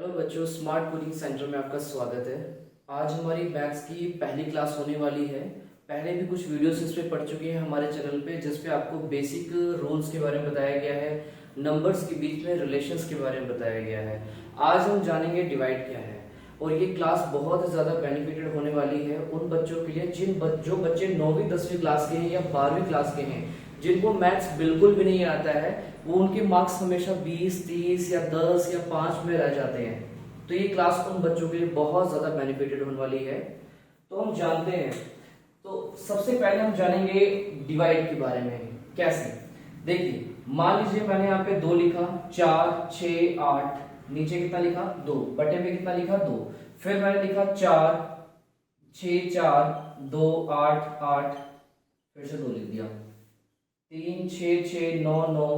Hello बच्चों, smart coaching centre में आपका स्वागत है। आज हमारी मैथ्स की पहली क्लास होने वाली है। पहले भी कुछ वीडियोस इस पे पढ़ चुके हैं हमारे चैनल पे, जिस पे आपको बेसिक रूल्स के बारे में बताया गया है, नंबर्स के बीच में रिलेशंस के बारे में बताया गया है। आज हम जानेंगे डिवाइड क्या है, और ये क्लास बहुत ज़्यादा बेनिफिटेड होने वाली है उन बच्चों के लिए जो बच्चे 9वीं 10वीं क्लास के हैं या 12वीं क्लास के हैं, जिनको मैथ्स बिल्कुल भी नहीं आता है। वो उनके मार्क्स हमेशा 20, 30 या 10 या 5 में रह जाते हैं। तो ये क्लास उन बच्चों के लिए बहुत ज्यादा बेनिफिटेड होने वाली है। तो हम जानते हैं, तो सबसे पहले हम जानेंगे डिवाइड के बारे में। कैसे? देखिए, मान लीजिए मैंने यहाँ पे 2 लिखा, 4, 6, 8, नीचे कितना लिखा 2, बटे में कितना लिखा 2, फिर मैंने लिखा 4, 6, 4, 2, 8, 8, फिर से 2 लिख दिया, 3, 6, 6, 9, 9,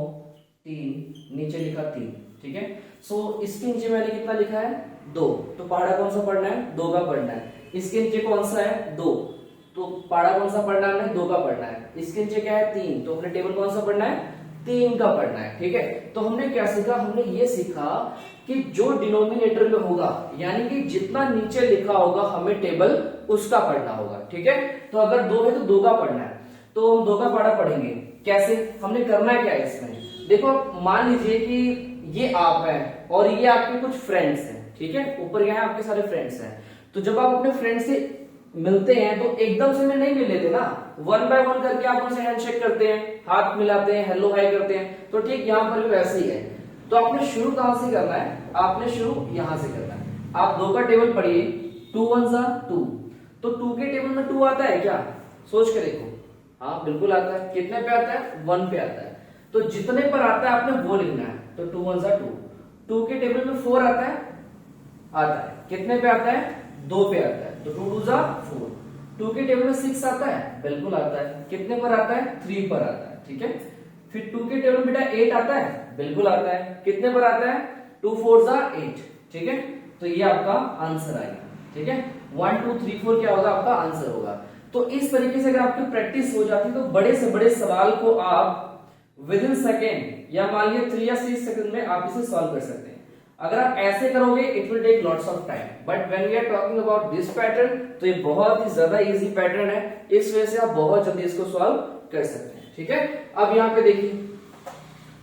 3, नीचे लिखा 3। ठीक है। सो इसके नीचे मैंने कितना लिखा है 2, तो पहाड़ा कौन सा पढ़ना है? 2 का पढ़ना है। इसके नीचे कौन सा है 2, तो पहाड़ा कौन सा पढ़ना है? 2 का पढ़ना है। इसके नीचे क्या है 3, तो हमने टेबल कौन सा पढ़ना है? 3 का पढ़ना है। ठीक है। तो हमने क्या सीखा? हमने ये सीखा कि जो डिनोमिनेटर में होगा, यानी कि जितना नीचे लिखा होगा, हमें टेबल उसका पढ़ना होगा। ठीक है। तो अगर 2 है तो 2 का पढ़ना है, तो हम 2 का पढ़ा पढ़ेंगे। कैसे? हमने करना क्या है इसमें? देखो, मान लीजिए कि ये आप हैं और ये आपके कुछ फ्रेंड्स हैं। ठीक है। ऊपर क्या है? आपके सारे फ्रेंड्स हैं। तो जब आप अपने फ्रेंड से मिलते हैं तो एकदम से नहीं मिल लेते ना, 1 बाय 1 करके आप उनसे हैंडशेक करते हैं, हाथ मिलाते हैं, हेलो हाय करते हैं। तो ठीक यहां पर भी वैसे ही है। तो आपने शुरू कहां से करना है? आपने शुरू यहां से करना है। आप 2 का टेबल पढ़िए, 2 1 जा 2, तो 2 के टेबल में 2 आता है क्या? सोच के देखो। हाँ, बिल्कुल आता है। कितने पे आता है? 1 पे आता है। तो जितने पर आता है आपने वो लिखना है। तो 2 1 जा 2, 2 के टेबल में 4 आता है? आता है। कितने पे आता है? 2 पे आता है। तो 2 2 जा 4, 2 के टेबल में 6 आता है? बिल्कुल आता है। कितने पर आता है? 3 पर आता है। ठीक है। फिर 2 के टेबल में बेटा 8 आता है? बिल्कुल आता है। कितने पर आता है? 2 4 जा 8। ठीक है। तो ये आपका आंसर आएगा। ठीक है। 1 2 3 4 क्या होगा? आपका आंसर होगा। तो इस तरीके से अगर आपकी प्रैक्टिस हो जाती तो बड़े से बड़े सवाल को आप विद इन सेकेंड या मान लीजिए 3 या 6 सेकंड में आप इसे सॉल्व कर सकते हैं। अगर आप ऐसे करोगे it will take lots of time, but when we are talking about this pattern, तो ये बहुत ही ज्यादा इजी पैटर्न है। इस वजह से आप बहुत जल्दी इसको सॉल्व कर सकते हैं। ठीक है। अब यहाँ पे देखिए,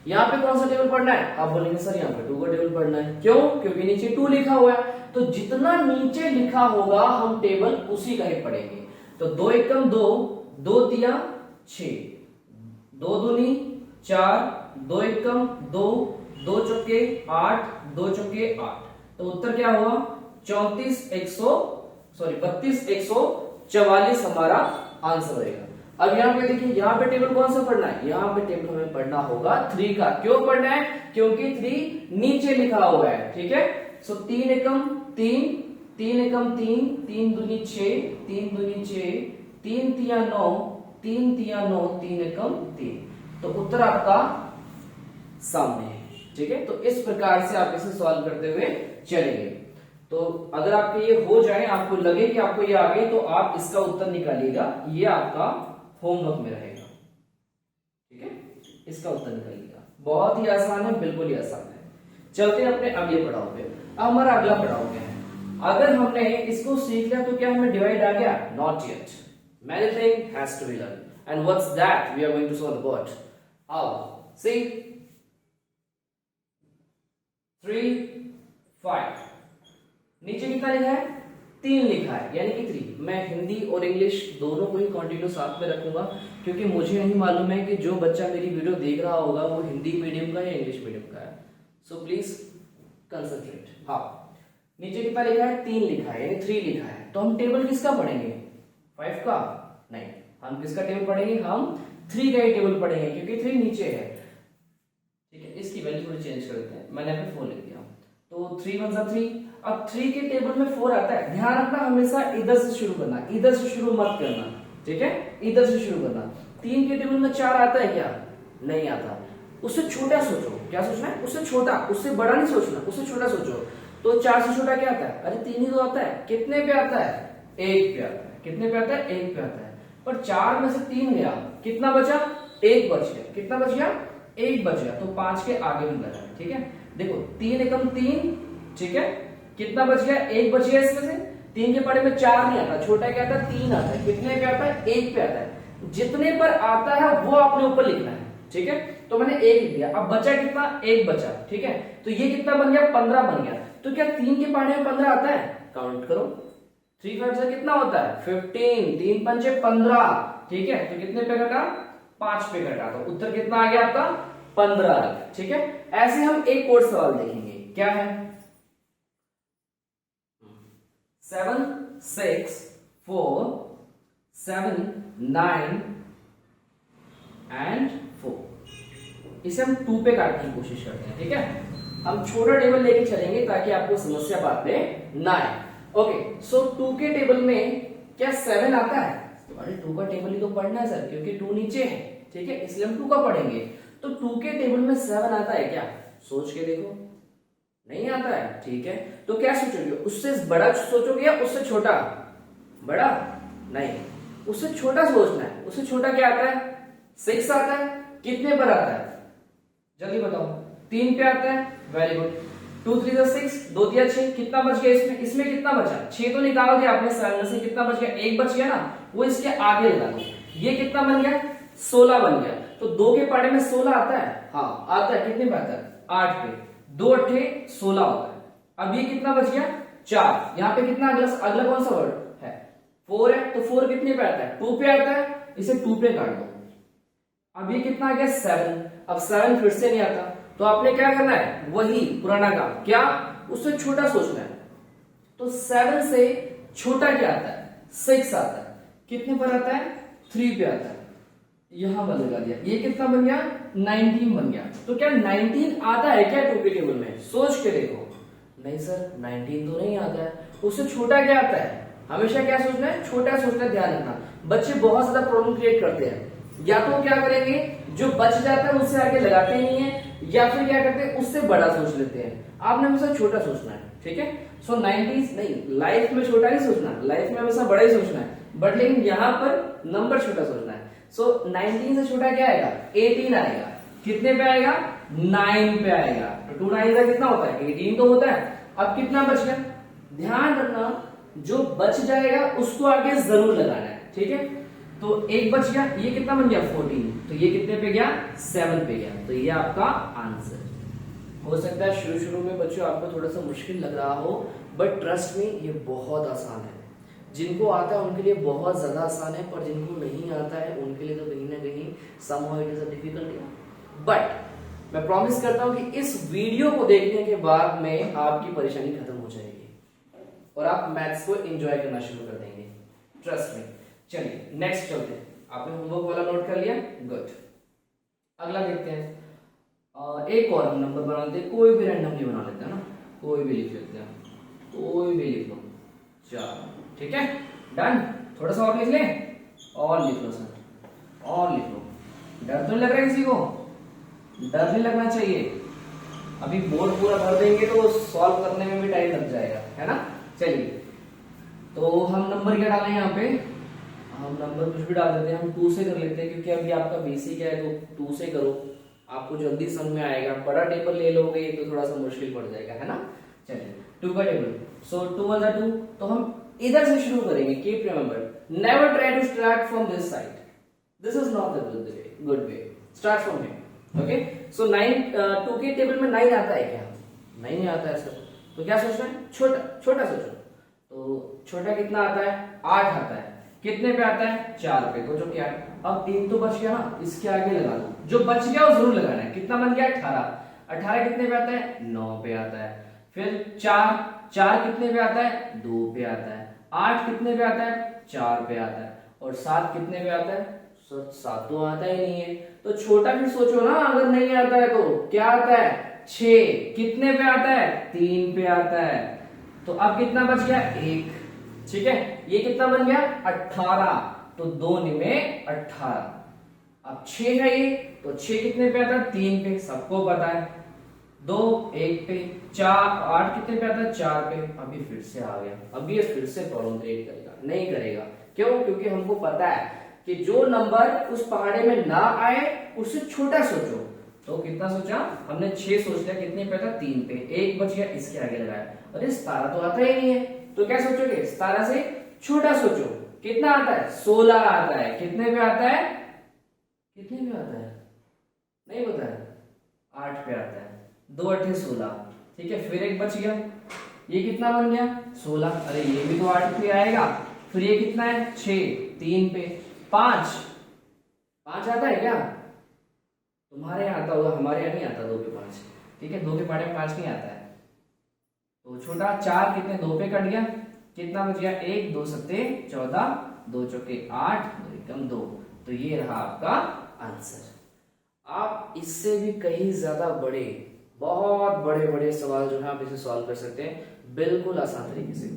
यहाँ पे कौन सा टेबल पढ़ना है? आप बोलेंगे सर यहाँ पे 2 का टेबल पढ़ना है। क्यों? क्योंकि नीचे 2 लिखा हुआ है। तो जितना नीचे लिखा होगा हम टेबल उसी का ही पढ़ेंगे। तो 2 एकम 2, 2 तिया 6, 2 दूनी 4, 2 एकम 2, 2 चौके 8, 2 चौके 8। तो उत्तर क्या हुआ? 32 144 हमारा आंसर होगा। अब यहाँ पे देखिए, यहाँ पे टेबल कौन सा पढ़ना है? यहाँ पे टेबल हमें पढ़ना होगा 3 का। क्यों पढ़ना है? क्योंकि 3 नीचे लिखा हुआ है। ठीक है। सो 3 एकम 3, 3 एकम 3, 3 दूनी 6, 3 दूनी 6, 3 तिया 9, 3 तिया 9, 3 एकम 3। तो उत्तर आपका सामने है। ठीक है। तो इस प्रकार से आप इसे सॉल्व करते हुए चलेंगे। तो अगर आपके ये हो जाए, आपको लगे कि आपको ये आ गए, तो आप इसका उत्तर निकालिएगा। ये आपका होमवर्क में रहेगा। ठीक है। इसका उत्तर निकालिएगा। बहुत ही आसान है, बिल्कुल ही आसान है। चलते हैं अपने अगले पड़ाव पे। अब हमारा अगला पड़ाव क्या है? अगर हमने इसको सीख लिया तो क्या हमें डिवाइड आ गया? Not yet. Many things has to be learned, and what's that we are going to solve about? How? See, 3 5, नीचे कितना लिखा है? 3 लिखा है, यानी कि 3। मैं हिंदी और इंग्लिश दोनों को ही कंटिन्यू साथ में रखूंगा, क्योंकि मुझे नहीं मालूम है कि जो बच्चा मेरी वीडियो देख रहा होगा वो हिंदी मीडियम का या इंग्लिश मीडियम का है। So please concentrate. हाँ, नीचे कितना लिखा है? 3 लिखा है, यानी 3 लिखा है। तो हम टेबल किसका पढ़ेंगे? 5 का? नहीं, हम किसका टेबल पढ़ेंगे? हम 3 का ही टेबल पढ़ेंगे, क्योंकि 3 नीचे है। ठीक है। इसकी वैल्यू थोड़ी चेंज कर देते हैं। मैंने यहाँ पे 4 लिख दिया, तो 3 1 3। अब 3 के टेबल में 4 आता है। ध्यान रखना, हमेशा इधर से शुरू करना, इधर से शुरू मत करना। ठीक है। इधर से शुरू करना। 3 के टेबल में 4 आता है क्या? नहीं आता। उससे छोटा सोचो। क्या सोचना है? उससे छोटा, उससे बड़ा नहीं सोचना, उससे छोटा सोचो। तो 4 से छोटा क्या आता है? अरे 3 ही तो आता है। कितने पे आता है? 1 पे आता है। कितने पे आता है? 1 पे आता है। पर 4 में से 3 गया, कितना बचा? 1 बच गया। कितना बच गया? 1 बच गया। तो 5 के आगे भी बचा। ठीक है। देखो, 3 एकम 3, ठीक है, कितना बच गया, एक बच गया इसमें से। 3 के पहाड़े में 4 नहीं आता, छोटा क्या आता है, 3 आता है। कितने पे आता है, 1 पे आता है। जितने पर आता है वो आपने ऊपर लिखना है, ठीक है। तो मैंने 1 लिख दिया। अब बचा कितना, 1 बचा, ठीक है। तो ये कितना बन गया, 15 बन गया। तो क्या 3 के पहाड़े में 15 आता है, काउंट करो। 3 5 से कितना होता है, 15, 3 पंचे 15, ठीक है। तो कितने पे कटा, 5 पे कटा। तो उत्तर कितना आ गया आपका, 15, ठीक है। ऐसे हम एक और सवाल देखेंगे, क्या है, 7 6 4 7 9 एंड 4। इसे हम 2 पे काटने की कोशिश करते हैं, ठीक है। हम छोटा टेबल लेके चलेंगे ताकि आपको समस्या बाद में ना आए। ओके, सो 2 के टेबल में क्या 7 आता है, अरे 2 का टेबल ही तो पढ़ना है सर, क्योंकि 2 नीचे है, ठीक है, इसलिए हम 2 का पढ़ेंगे। तो 2 के टेबल में 7 आता है क्या, सोच के देखो, नहीं आता है, ठीक है। तो क्या सोचोगे, उससे बड़ा सोचोगे या उससे छोटा, बड़ा नहीं, उससे छोटा सोचना है। उससे छोटा क्या आता है, 6 आता है। कितने पर आता है, जल्दी बताओ, 3 पे आता है, वेरी गुड। 2 3 6, 2 3 6, कितना बच गया इसमें, इसमें कितना बचा, 6 तो निकाल दिया आपने, 7 में से कितना बच गया, 1 बच गया ना, वो इसके आगे लगा दो। ये कितना बन गया, 16 बन गया। तो 2 के पहाड़े में 16 आता है, हाँ आता है। कितने पे आता है, 8 पे, 2 8 16 होता है। अब ये कितना बच गया, 4। यहाँ पे कितना, अगला कौन सा वर्ड है, 4 है। तो 4 कितने पे आता है, 2 पे आता है, इसे 2 पे काट दो। अब ये कितना आ गया, 7। अब 7 फिर से नहीं आता, तो आपने क्या करना है, वही पुराना काम, क्या, उससे छोटा सोचना है। तो 7 से छोटा क्या आता है, 6 आता है। कितने पर आता है, 3 पे आता है। यहां पर लगा दिया, ये कितना बन गया, 19 बन गया। तो क्या 19 आता है क्या 2 के टेबल में, सोच के देखो, नहीं सर 19 तो नहीं आता है। उससे छोटा क्या आता है, हमेशा क्या सोचना है, छोटा सोचना है, ध्यान रखना। बच्चे बहुत ज्यादा प्रॉब्लम क्रिएट करते हैं, या तो क्या करेंगे, जो बच जाता है उससे आगे लगाते नहीं है, या फिर क्या करते हैं, उससे बड़ा सोच लेते हैं। आपने हमेशा छोटा सोचना है, ठीक है। सो 90 नहीं, लाइफ में छोटा नहीं सोचना, लाइफ में हमेशा बड़ा ही सोचना है, बट लेकिन यहाँ पर नंबर छोटा सोचना है। सो 19 से छोटा क्या आएगा, 18 आएगा। कितने पे आएगा, 9 पे आएगा। तो 2 9 का कितना होता है, 18 तो होता है। अब कितना बच गया, ध्यान रखना, जो बच जाएगा उसको आगे जरूर लगाना है, ठीक है। तो 1 बच गया, ये कितना बन गया, 14। तो ये कितने पे गया, 7 पे गया। तो ये आपका आंसर। हो सकता है शुरू शुरू में बच्चों आपको थोड़ा सा मुश्किल लग रहा हो, बट ट्रस्ट में ये बहुत आसान है। जिनको आता है उनके लिए बहुत ज्यादा आसान है, पर जिनको नहीं आता है उनके लिए तो कहीं ना कहीं somehow it is a difficult। But मैं प्रॉमिस करता हूं कि इस वीडियो को देखने के बाद में आपकी परेशानी खत्म हो जाएगी और आप मैथ्स को एंजॉय करना शुरू कर देंगे, ट्रस्ट में। चलिए नेक्स्ट चलते हैं। आपने होमवर्क वाला नोट कर लिया, गुड। अगला देखते हैं। एक और हम नंबर बना लेते हैं, कोई भी रैंडमली बना लेते हैं ना, कोई भी लिख लेते हैं, कोई भी लिख लो, 4, ठीक है, डन। थोड़ा सा और लिख लें, और लिख लो सर, और लिख लो। डर तो नहीं लग रहा है किसी को, डर नहीं लगना चाहिए। अभी बोर्ड पूरा भर देंगे तो सॉल्व करने में भी टाइम लग जाएगा, है ना। चलिए, तो हम नंबर क्या डालें यहाँ पे, हम नंबर कुछ भी डाल देते हैं, हम 2 से कर लेते हैं, क्योंकि अभी आपका बेसिक है तो 2 से करो, आपको जल्दी समझ में आएगा। बड़ा टेबल ले लोगे तो थोड़ा सा मुश्किल पड़ जाएगा, है ना। चलिए 2 का टेबल, सो 2 1 2। तो हम इधर से शुरू करेंगे। Keep remember, never try to start from this side, this is not the good way, start from here. Okay, so 2 के टेबल में 9 आता है क्या, नहीं आता है सर। तो क्या सोचना है, छोटा छोटा सोचो। तो छोटा कितना आता है, 8 आता है। कितने पे आता है, 4 पे। तो जो क्या है, अब 3 तो बच गया ना, इसके आगे लगा दो, जो बच गया वो जरूर लगाना है। कितना बन गया, 18। 18 कितने पे आता है, 9 पे आता है। फिर 4 कितने पे आता है, 2 पे आता है। 8 कितने पे आता है, 4 पे आता है। और 7 कितने पे आता है, 7 तो आता ही नहीं है। तो छोटा भी सोचो ना, अगर नहीं आता है तो क्या आता है, 6 कितने पे आता है, 3 पे आता है। तो अब कितना बच गया, 1, ठीक है। ये कितना बन गया, 18। तो 2 में 18। अब 6 है ये, तो 6 कितने पे आता है, 3 पे, सबको पता है। 2 1 पे, 4 8 कितने पे आता है, 4 पे। अभी फिर से आ गया, अभी ये फिर से प्रॉब्लम क्रिएट करेगा, नहीं करेगा। क्यों, क्योंकि हमको पता है कि जो नंबर उस पहाड़े में ना आए उससे छोटा सोचो। तो कितना सोचा हमने 6 सोच लिया, कितने पे था 3 पे, एक बच गया इसके आगे लगाया। अरे 17 तो आता ही नहीं है, तो क्या सोचोगे 17 से छोटा सोचो, कितना आता है 16 आता है। कितने पे आता है, कितने पे आता है नहीं पता है, 8 पे आता है, 2 8 16। ठीक है, फिर एक बच गया, ये कितना बन गया 16। अरे ये भी तो 8 पे आएगा। फिर ये कितना है 6, 3 पे 5 आता है क्या, तुम्हारे यहाँ आता होगा, हमारे यहाँ नहीं आता 2 पे 5। ठीक है, 2 के पाड़े में 5 नहीं आता है। तो छोटा 4 कितने 2 पे कट गया, कितना बच गया 1 2 सत्ते 14, 2 चौके 8, 2 एकम 2। तो ये रहा आपका आंसर। आप इससे भी कहीं ज्यादा बड़े, बहुत बड़े बड़े सवाल जो है आप इसे सॉल्व कर सकते हैं बिल्कुल आसान तरीके से।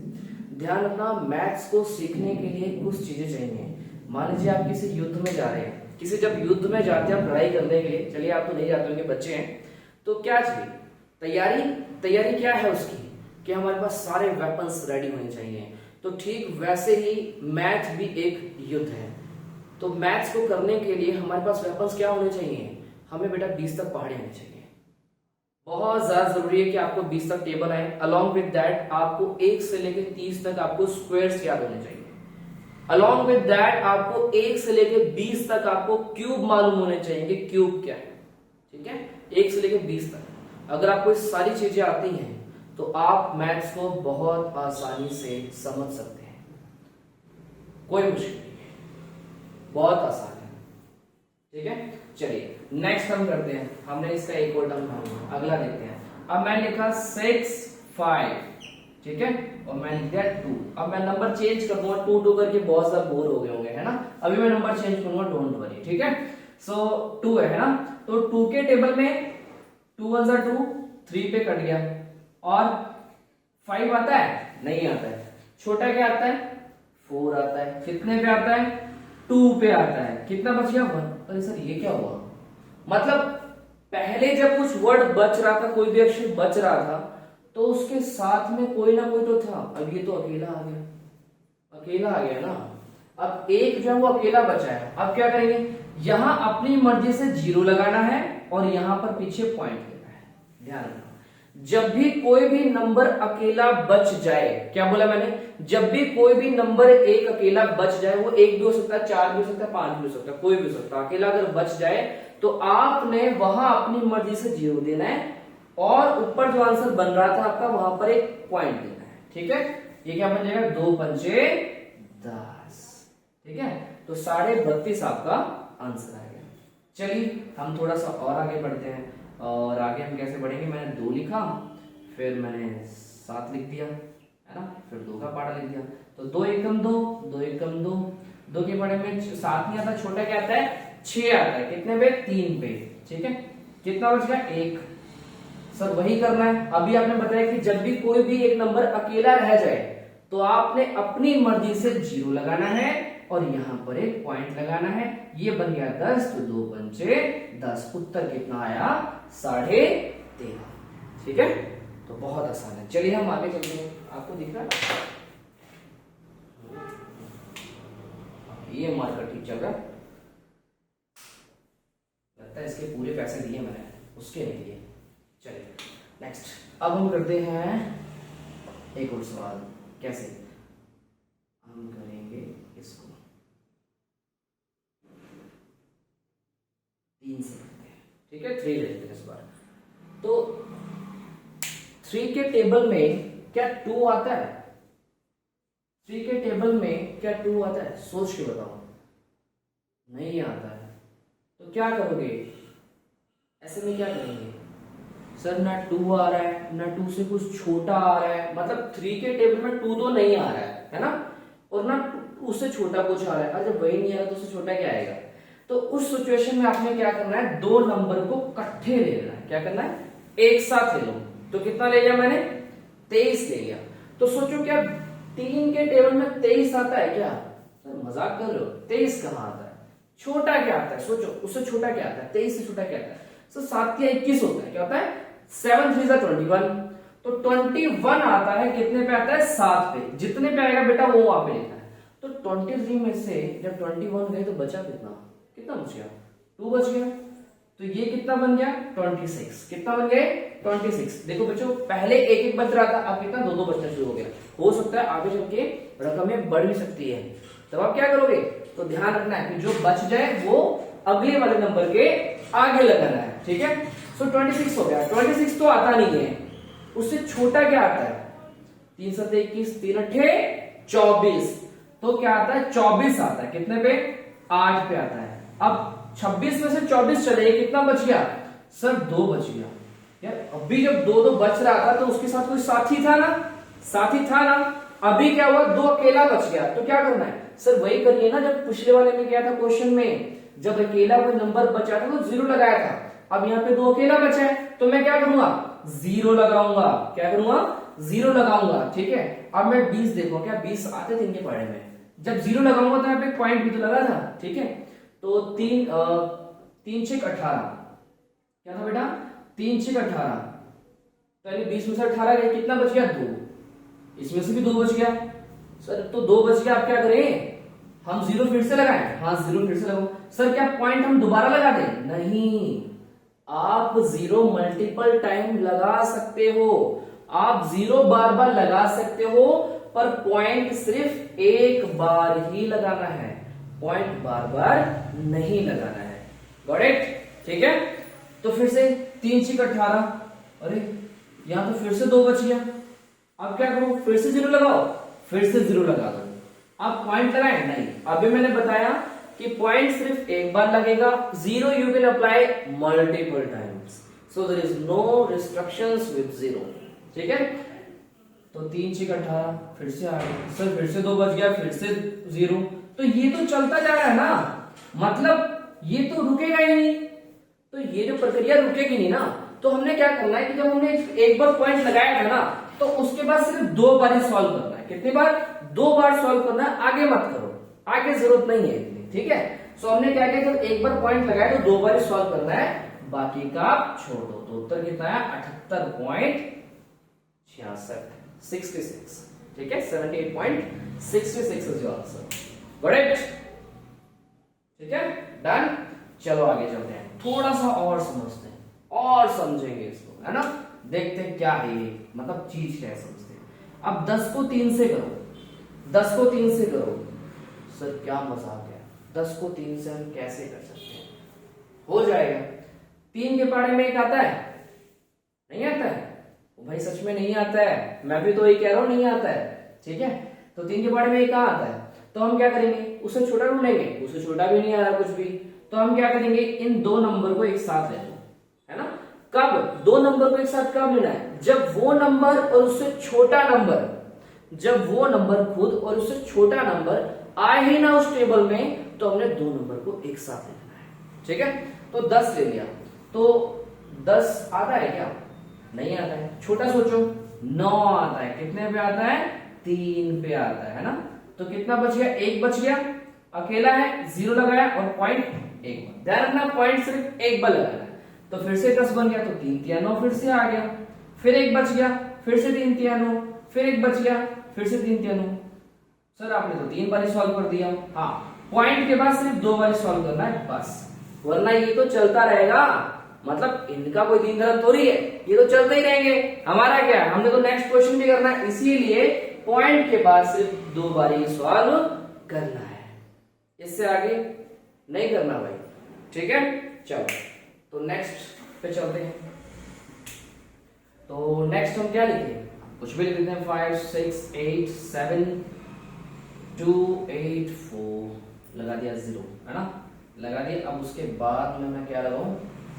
ध्यान रखना, मैथ्स को सीखने के लिए कुछ चीजें चाहिए। मान लीजिए आप किसी युद्ध में जा रहे हैं, किसी जब युद्ध में जाते हैं लड़ाई करने के लिए, चलिए आप तो नहीं जाते होंगे, बच्चे हैं, तो क्या चाहिए तैयारी क्या है उसकी, कि हमारे पास सारे वेपन्स रेडी होने चाहिए। तो ठीक वैसे ही मैथ भी एक युद्ध है। तो मैथ्स को करने के लिए हमारे पास वेपन्स क्या होने चाहिए, हमें बेटा 20 तक पहाड़े आने चाहिए। बहुत ज्यादा जरूरी है कि आपको 20 तक टेबल आए। अलॉन्ग विद दैट आपको 1 से लेकर 30 तक आपको स्क्वायर्स याद होने चाहिए। अलॉन्ग विद दैट आपको 1 से लेकर 20 तक आपको क्यूब मालूम होने चाहिए कि क्यूब क्या है। ठीक है, 1 से लेकर 20 तक अगर आपको ये सारी चीजें आती हैं तो आप मैथ्स को बहुत आसानी से समझ सकते हैं, कोई मुश्किल नहीं है, बहुत आसान है। ठीक है, चलिए नेक्स्ट हम करते हैं। हमने इसका एक और टर्म ढूंढा, अगला देखते हैं। अब मैं लिखा 6 5, ठीक है, और मैं लिख दिया 2। अब मैं नंबर चेंज कर दूंगा, 2 2 करके बहुत ज्यादा बोर हो गए होंगे, है ना। अभी मैं नंबर चेंज करूंगा, डोंट वरी। ठीक है, सो 2 है ना, तो 2 के टेबल में 2 1 2, 3 पे कट गया, और 5 आता है नहीं आता है। छोटा क्या आता है 4 आता है। कितने पे आता है 2 पे आता है। कितना बच गया 1। अरे सर ये क्या हुआ, मतलब पहले जब कुछ वर्ड बच रहा था, कोई भी अक्षर बच रहा था, तो उसके साथ में कोई ना कोई तो था। अब ये तो अकेला आ गया, अकेला आ गया ना। अब एक जो है वो अकेला बचा है। अब क्या करेंगे, यहां अपनी मर्जी से 0 लगाना है और यहां पर पीछे पॉइंट देना है। ध्यान रखना, जब भी कोई भी नंबर अकेला बच जाए, क्या बोला मैंने, जब भी कोई भी नंबर एक अकेला बच जाए, वो 1 भी हो सकता है, 4 भी हो सकता है, 5 भी हो सकता है, कोई भी हो सकता है, अकेला अगर बच जाए तो आपने वहां अपनी मर्जी से 0 देना है और ऊपर जो आंसर बन रहा था आपका वहां पर एक पॉइंट देना है। ठीक है, ये क्या बन जाएगा 2 पंचे 10। ठीक है, तो 32.5 आपका आंसर आ गया। चलिए हम थोड़ा सा और आगे बढ़ते हैं, और आगे हम कैसे बढ़ेंगे, मैंने 2 लिखा, फिर मैंने 7 लिख दिया, है ना, फिर 2 का पाड़ा लिख दिया, तो 2 एकम 2, 2 एकम 2, 2 के पाड़े में 7 नहीं आता, छोटा क्या आता है 6 आता है। कितने पे 3 पे। ठीक है, कितना बच गया 1। सर वही करना है, अभी आपने बताया कि जब भी कोई भी एक नंबर अकेला रह जाए तो आपने अपनी मर्जी से 0 लगाना है और यहां पर एक पॉइंट लगाना है। ये बन गया 10, तो 2 पंचे 10। उत्तर कितना आया 13.5। ठीक है, तो बहुत आसान है। चलिए हम आगे चलते हैं, आपको दिख रहा है ये मार्कर ठीक चल रहा है, लगता है इसके पूरे पैसे दिए मैंने, उसके नहीं दिए। चलिए नेक्स्ट, अब हम करते हैं एक और सवाल। कैसे हम करेंगे इसको 3 से करते हैं। ठीक है, 3 लेते हैं इस बार। तो 3 के टेबल में क्या 2 आता है, 3 के टेबल में क्या 2 आता है, सोच के बताओ। नहीं आता है, तो क्या करोगे, ऐसे में क्या करेंगे, सर ना 2 आ रहा है, ना 2 से कुछ छोटा आ रहा है, मतलब 3 के टेबल में 2 तो नहीं आ रहा है ना, और ना उससे छोटा कुछ आ रहा है। और जब वही नहीं आएगा तो उससे छोटा क्या आएगा। तो उस सिचुएशन में आपने क्या करना है, 2 नंबर को इकट्ठे ले लेना है। क्या करना है, एक साथ ले लो। तो कितना ले लिया मैंने 23 ले लिया। तो सोचो क्या 3 के टेबल में 23 आता है क्या, सर मजाक कर रहे हो, 23 कहां आता है, छोटा क्या आता है, सोचो उससे छोटा क्या आता है, 23 से छोटा क्या आता है। सो 7 या 21 होता है, क्या होता है 7 3 21। तो 21 आता है, कितने पे आता है 7 पे। जितने पे आएगा बेटा वो वहां पे लिखा है। तो 23 में से जब 21 गए तो बचा कितना, कितना बच गया 2 बच गया। तो ये कितना बन गया 26। कितना बन गया 26। देखो बच्चों पहले एक एक बच रहा था, अब कितना दो दो बचना शुरू हो गया। हो सकता है आगे चल के रकमें बढ़ भी सकती है, तब आप क्या करोगे, तो ध्यान रखना है कि जो बच जाए वो अगले वाले नंबर के आगे लगाना है, ठीक है। सो 26 हो गया। 26 तो आता नहीं है, उससे छोटा क्या आता है 3 7 21 3 8 24, तो क्या आता है 24 आता है। कितने पे 8 पे आता है। अब 26 में से 24 चले, कितना बच गया सर 2 बच गया। यार अभी जब 2 2 बच रहा था तो उसके साथ कोई साथी था ना, साथी था ना। अभी क्या हुआ 2 अकेला बच गया, तो क्या करना है सर वही करिए ना जब पिछले वाले में किया था क्वेश्चन में, जब अकेला कोई नंबर बचा था तो 0 लगाया था। अब यहाँ पे 2 अकेला बचा है तो मैं क्या करूंगा 0 लगाऊंगा। क्या करूंगा 0 लगाऊंगा, ठीक है। अब मैं 20 देखो, क्या 20 आते थे इनके पढ़े में, जब 0 लगाऊंगा तो यहाँ पे पॉइंट भी तो लगा था, ठीक है। तो 3 6 18 क्या था बेटा 3 6 18, पहले 20 में से 18 गए, कितना बच गया 2, इसमें से भी 2 बच गया सर। तो 2 बच गया, आप क्या करें हम 0 फिर से लगाएं। हाँ 0 फिर से लगाओ सर। क्या पॉइंट हम दोबारा लगा दें, नहीं, आप 0 मल्टीपल टाइम लगा सकते हो, आप 0 बार बार लगा सकते हो, पर पॉइंट सिर्फ एक बार ही लगाना है, पॉइंट बार बार नहीं लगाना है। गॉट इट, ठीक है। तो फिर से 3 6 18, अरे यहां तो फिर से 2 बच गया। अब क्या करो फिर से 0 लगाओ, फिर से 0 लगा दो। अब पॉइंट लगाए, नहीं, अभी मैंने बताया कि पॉइंट सिर्फ एक बार लगेगा। 0 you can apply multiple times, so there is no restrictions with 0, ठीक है। तो 3 6 18 फिर से आ गया सर, फिर से 2 बच गया, फिर से 0, तो ये तो चलता जा रहा है ना, मतलब ये तो रुकेगा ही नहीं, तो ये जो प्रक्रिया रुकेगी नहीं ना। तो हमने क्या करना है कि जब हमने एक बार पॉइंट लगाया था ना, तो उसके बाद सिर्फ 2 बार ही सॉल्व करना है। कितनी बार 2 बार सॉल्व करना है, आगे मत करो, आगे जरूरत नहीं है इतनी, ठीक है। सो हमने क्या किया, जब एक बार पॉइंट लगाया तो 2 बार ही सॉल्व करना है, बाकी का छोड़ दो। तो उत्तर कितना है 78.66, ठीक है। 78.66 is your answer. Got it, ठीक है, डन। चलो आगे चलते हैं, थोड़ा सा और समझते हैं और समझेंगे इसको, है ना। देखते हैं क्या है ये, मतलब चीज क्या है, समझते हैं। अब 10 को 3 से करो, 10 को 3 से करो सर, क्या मजाक है, 10 को 3 से हम कैसे कर सकते हैं, हो जाएगा। 3 के पहाड़े में एक आता है, नहीं आता है भाई, सच में नहीं आता है, मैं भी तो यही कह रहा हूं नहीं आता है, ठीक है। तो 3 के पहाड़े में एक कहां आता है, तो हम क्या करेंगे उससे छोटा ढूंढेंगे, उससे छोटा भी नहीं आ रहा कुछ भी, तो हम क्या करेंगे इन 2 नंबर को एक साथ ले लो, है ना। कब 2 नंबर को एक साथ कब लेना है, जब वो नंबर और उससे छोटा नंबर, जब वो नंबर खुद और उससे छोटा नंबर आए ही ना उस टेबल में, तो हमने 2 नंबर को एक साथ लेना है, ठीक है। तो 10 ले लिया, तो 10 आता है क्या, नहीं आता है। छोटा सोचो 9 आता है, कितने पे आता है 3 पे आता है ना। तो कितना बच गया, 1 बच गया, अकेला है, 0 लगाया और पॉइंट 1 बार, ध्यान रखना पॉइंट सिर्फ एक बार लगाना है। तो फिर से 10 बन गया, तो 3 3 9 फिर से आ गया, फिर 1 बच गया, फिर से 3 3 9, फिर 1 बच गया, फिर से 3 3 9। सर आपने तो 3 बार सॉल्व कर दिया। हाँ, पॉइंट के बाद सिर्फ 2 बार सॉल्व करना है बस, वरना ये तो चलता रहेगा, मतलब इनका कोई दिन धर्म थोड़ी है, ये तो चलते ही रहेंगे। हमारा क्या है, हमने तो नेक्स्ट क्वेश्चन भी करना है, इसीलिए पॉइंट के बाद सिर्फ 2 बार ही सॉल्व करना है, इससे आगे नहीं करना भाई, ठीक है। चलो तो नेक्स्ट पे चलते हैं। तो नेक्स्ट हम क्या लिखेंगे, कुछ भी लिख देते हैं, 5 6 8 7 2 8 4 लगा दिया 0, है ना, लगा दिया। अब उसके बाद में मैं क्या लगाऊं,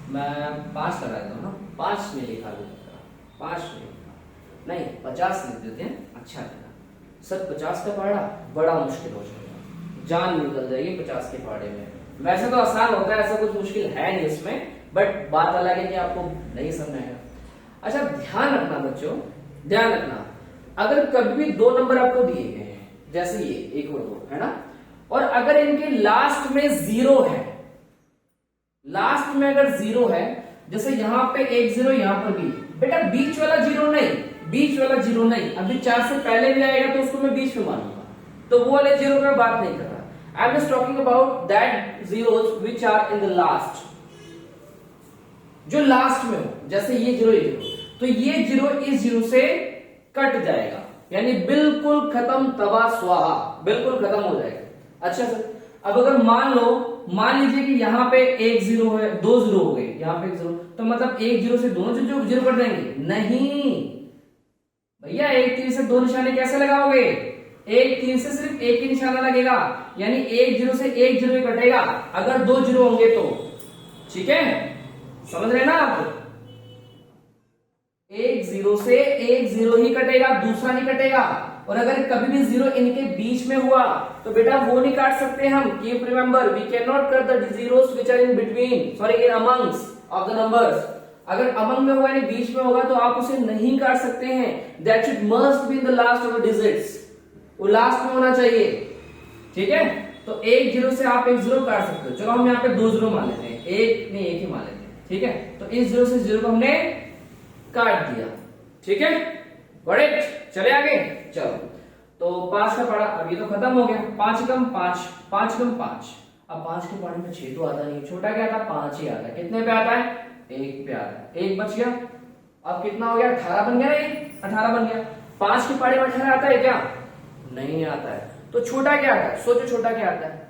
मैं 5 लगा देता हूं ना, 5 में लिखा देता, 5 में लिखा नहीं 50 लिख देते हैं, अच्छा लगा। सर 50 का पहाड़ा बड़ा मुश्किल हो जाएगा, जान निकल जाएगी 50 के पहाड़े में। वैसे तो आसान होता है, ऐसा कुछ मुश्किल है नहीं इसमें, बट बात अलग है कि आपको नहीं समझ आएगा। अच्छा ध्यान रखना बच्चों, ध्यान रखना, अगर कभी भी 2 नंबर आपको दिए गए हैं, जैसे ये 1 और 2, है ना, और अगर इनके लास्ट में 0 है, लास्ट में अगर 0 है, जैसे यहां पे 1 0, यहां पर भी, बेटा बीच वाला 0 नहीं, बीच वाला 0 नहीं, अभी 4 से पहले भी आएगा तो उसको मैं बीच में मानूंगा, तो वो वाले 0 में बात नहीं कर रहा। I am just talking about that zeros which are in the last, जो लास्ट में हो, जैसे ये जीरो तो ये जीरो इस जीरो से कट जाएगा, यानी बिल्कुल खत्म, तबाह स्वाहा, बिल्कुल खत्म हो जाएगा। अच्छा सर, अब अगर मान लीजिए कि यहाँ पे एक जीरो है, दो जीरो हो गए, यहाँ पे एक जीरो, तो मतलब एक जीरो से दोनों जो जीरो कट जाएंगे? नहीं भैया, एक तीर से दो निशाने कैसे लगाओगे? एक तीर से सिर्फ एक ही निशाना लगेगा, यानी एक जीरो से एक जीरो ही कटेगा अगर दो जीरो होंगे तो। ठीक है, समझ रहे ना आप? एक जीरो से एक जीरो ही कटेगा, दूसरा नहीं कटेगा। और अगर कभी भी जीरो इनके बीच में हुआ तो बेटा वो नहीं काट सकते हम। Keep remember, we can not cut the zeros which are in between, sorry in amongst of the numbers. अगर अमंग में होगा यानी बीच में होगा तो आप उसे नहीं काट सकते हैं। That should must be in the last of the digits, वो लास्ट में होना चाहिए। ठीक है, तो एक जीरो से आप एक जीरो काट सकते हो। चलो हम यहाँ पे दो जीरो मान लेते हैं, एक नहीं एक ही मान लेते हैं। ठीक है, तो इस जीरो से जीरो को हमने काट दिया। ठीक है, गॉट इट। चले आगे, चलो। तो 5 का पढ़ा, अब ये तो खत्म हो गया। 5 कम 5, 5 कम 5। अब 5 के पढ़े में 6 तो आता नहीं, छोटा क्या आता? 5 ही आता है। कितने पे आता है? 1 पे आता है। 1 बच गया, अब कितना हो गया? 18 बन गया ना, ये 18 बन गया। 5 के पढ़े में 18 आता है क्या? नहीं आता है। तो छोटा क्या आता है? सोचो छोटा क्या आता है?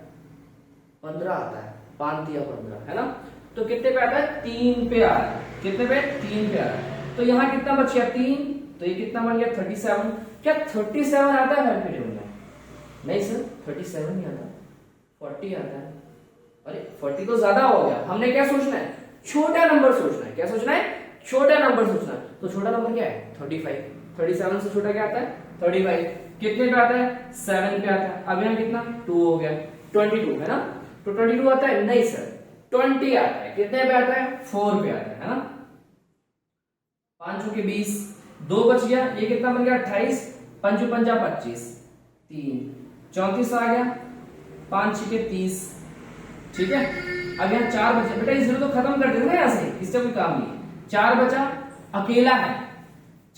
15 आता है। 5 दिया 15 है ना, तो कितने पे आता है? 3 पे आ रहा है। कितने पे? 3 पे आ रहा है। तो यहाँ कितना बच गया? 3, तो ये कितना बन गया? 37। क्या 37 आता है हैप्पी टेबल में? नहीं सर, 37 नहीं आता, 40 आता है। अरे 40 तो ज्यादा हो गया। हमने क्या सोचना है? छोटा नंबर सोचना है। क्या सोचना है? छोटा नंबर सोचना है। तो छोटा नंबर क्या है? 35। 37 से छोटा क्या आता है? 35। कितने पे आता है? 7 पे आता है। अब यहाँ कितना? 2 हो गया, 22 है ना। तो 22 आता है? नहीं सर, 20 आता है। कितने पे आता है? 4 पे आता है ना। 5 के 20, 2 बच गया। ये कितना बन गया? 28। 5 पंजा 25, 3 34 आ गया। 5 के 30। ठीक है, अब यहाँ 4 बचे। बेटा इस जीरो तो खत्म कर देना यहाँ से, इससे कोई काम नहीं है। 4 बचा, अकेला है।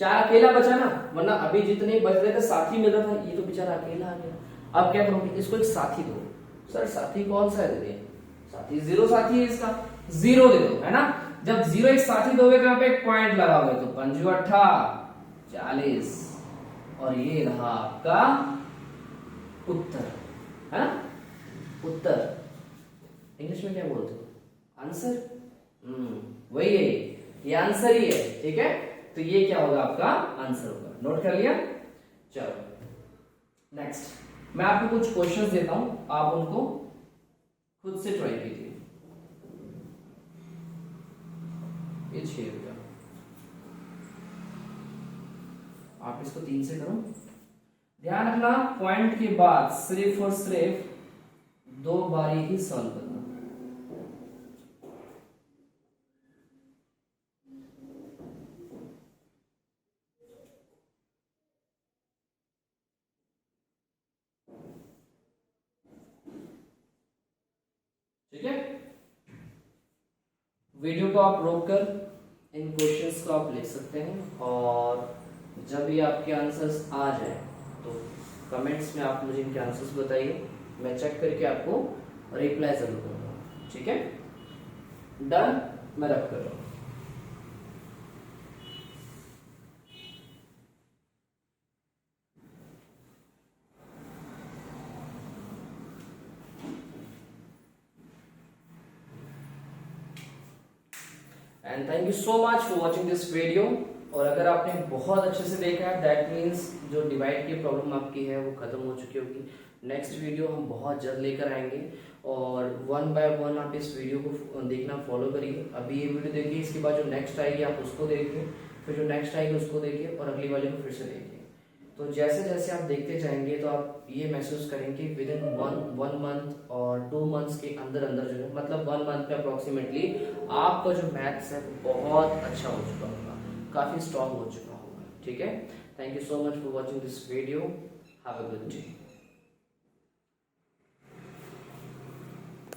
4 अकेला बचा ना, वरना अभी जितने बच रहे थे साथी मिल रहा था, ये तो बेचारा अकेला आ गया। अब क्या करोगे? इसको एक साथी दो। सर साथी कौन सा है? दे दे साथी, जीरो साथी है इसका, जीरो दे दो, है ना। जब जीरो एक साथी दोगे तो यहाँ पे एक पॉइंट लगाओगे, तो 5 8 40, और ये रहा आपका उत्तर, है ना। उत्तर इंग्लिश में क्या बोलते हो? आंसर। वही है, ये आंसर ही है। ठीक है, तो ये क्या होगा? आपका आंसर होगा। नोट कर लिया? चलो नेक्स्ट, मैं आपको कुछ क्वेश्चंस देता हूं, आप उनको खुद से ट्राई कीजिए। ये 6 हो गया, आप इसको 3 से करो। ध्यान रखना, पॉइंट के बाद सिर्फ और सिर्फ 2 बारी ही सॉल्व करना। ठीक है, वीडियो को आप रोककर इन क्वेश्चंस को आप लिख सकते हैं, और जब भी आपके आंसर्स आ जाए तो कमेंट्स में आप मुझे इनके आंसर्स बताइए, मैं चेक करके आपको रिप्लाई जरूर करूंगा। ठीक है, डन, मैं रख कर रहा हूं। And thank you so much for watching this video. और अगर आपने बहुत अच्छे से देखा है, दैट मीन्स जो डिवाइड की प्रॉब्लम आपकी है वो खत्म हो चुकी होगी। नेक्स्ट वीडियो हम बहुत जल्द लेकर आएंगे, और 1 बाय 1 आप इस वीडियो को देखना फॉलो करिए। अभी ये वीडियो देखिए, इसके बाद जो नेक्स्ट आएगी आप उसको देखिए, फिर जो नेक्स्ट आएगी उसको देखिए, और अगली वाले को फिर से देखिए। तो जैसे जैसे आप देखते जाएंगे तो आप ये महसूस करेंगे विद इन 1 मंथ और 2 मंथ्स के अंदर अंदर जो है, मतलब 1 मंथ में अप्रोक्सीमेटली आपका जो मैथ्स है बहुत अच्छा हो चुका होगा, काफी स्ट्रांग हो चुका होगा। ठीक है, thank you so much for watching this video, have a good day.